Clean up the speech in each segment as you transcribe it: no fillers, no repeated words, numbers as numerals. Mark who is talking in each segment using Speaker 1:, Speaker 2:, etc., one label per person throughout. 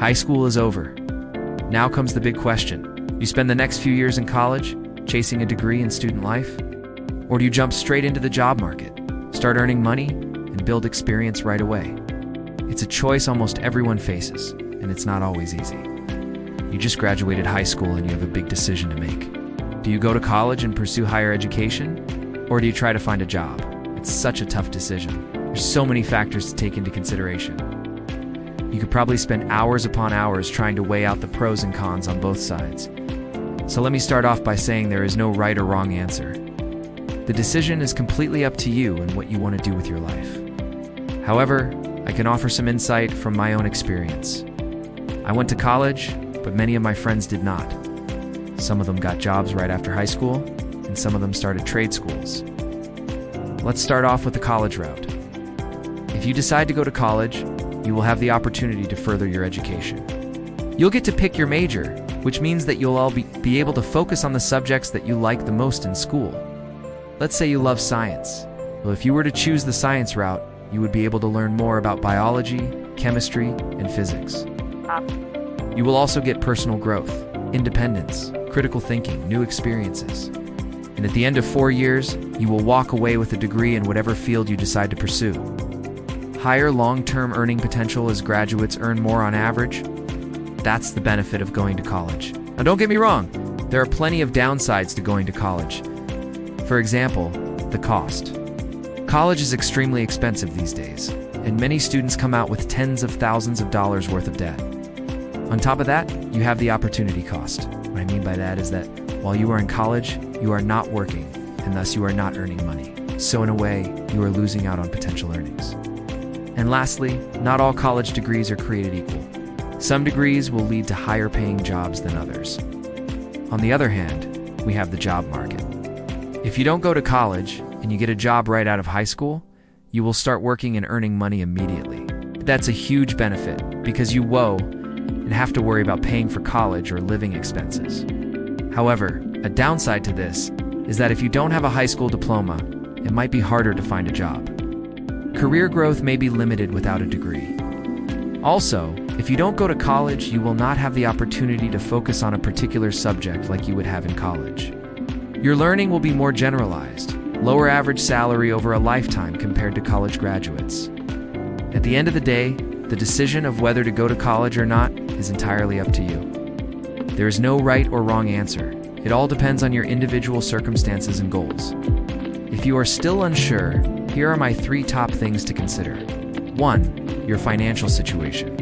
Speaker 1: High school is over. Now comes the big question. You spend the next few years in college, chasing a degree in student life? Or do you jump straight into the job market, start earning money, and build experience right away? It's a choice almost everyone faces, and it's not always easy. You just graduated high school and you have a big decision to make. Do you go to college and pursue higher education? Or do you try to find a job? It's such a tough decision. There's so many factors to take into consideration. You could probably spend hours upon hours trying to weigh out the pros and cons on both sides. So let me start off by saying there is no right or wrong answer. The decision is completely up to you and what you want to do with your life. However, I can offer some insight from my own experience. I went to college, but many of my friends did not. Some of them got jobs right after high school, and some of them started trade schools. Let's start off with the college route. If you decide to go to college, you will have the opportunity to further your education. You'll get to pick your major, which means that you'll all be able to focus on the subjects that you like the most in school. Let's say you love science. Well, if you were to choose the science route, you would be able to learn more about biology, chemistry, and physics. You will also get personal growth, independence, critical thinking, new experiences. And at the end of 4 years, you will walk away with a degree in whatever field you decide to pursue. Higher long-term earning potential as graduates earn more on average. That's the benefit of going to college. Now don't get me wrong, there are plenty of downsides to going to college. For example, the cost. College is extremely expensive these days, and many students come out with tens of thousands of dollars worth of debt. On top of that, you have the opportunity cost. What I mean by that is that while you are in college, you are not working, and thus you are not earning money. So in a way, you are losing out on potential earnings. And lastly, not all college degrees are created equal. Some degrees will lead to higher paying jobs than others. On the other hand, we have the job market. If you don't go to college and you get a job right out of high school, you will start working and earning money immediately. That's a huge benefit because you and have to worry about paying for college or living expenses. However, a downside to this is that if you don't have a high school diploma, it might be harder to find a job. Career growth may be limited without a degree. Also, if you don't go to college, you will not have the opportunity to focus on a particular subject like you would have in college. Your learning will be more generalized, lower average salary over a lifetime compared to college graduates. At the end of the day, the decision of whether to go to college or not is entirely up to you. There is no right or wrong answer. It all depends on your individual circumstances and goals. If you are still unsure, here are my 3 top things to consider. 1. Your financial situation.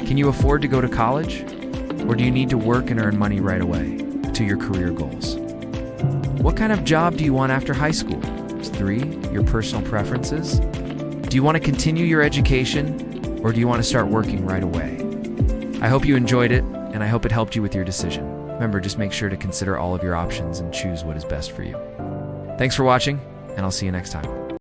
Speaker 1: Can you afford to go to college? Or do you need to work and earn money right away to your career goals? What kind of job do you want after high school? 3. Your personal preferences. Do you want to continue your education? Or do you want to start working right away? I hope you enjoyed it, and I hope it helped you with your decision. Remember, just make sure to consider all of your options and choose what is best for you. Thanks for watching, and I'll see you next time.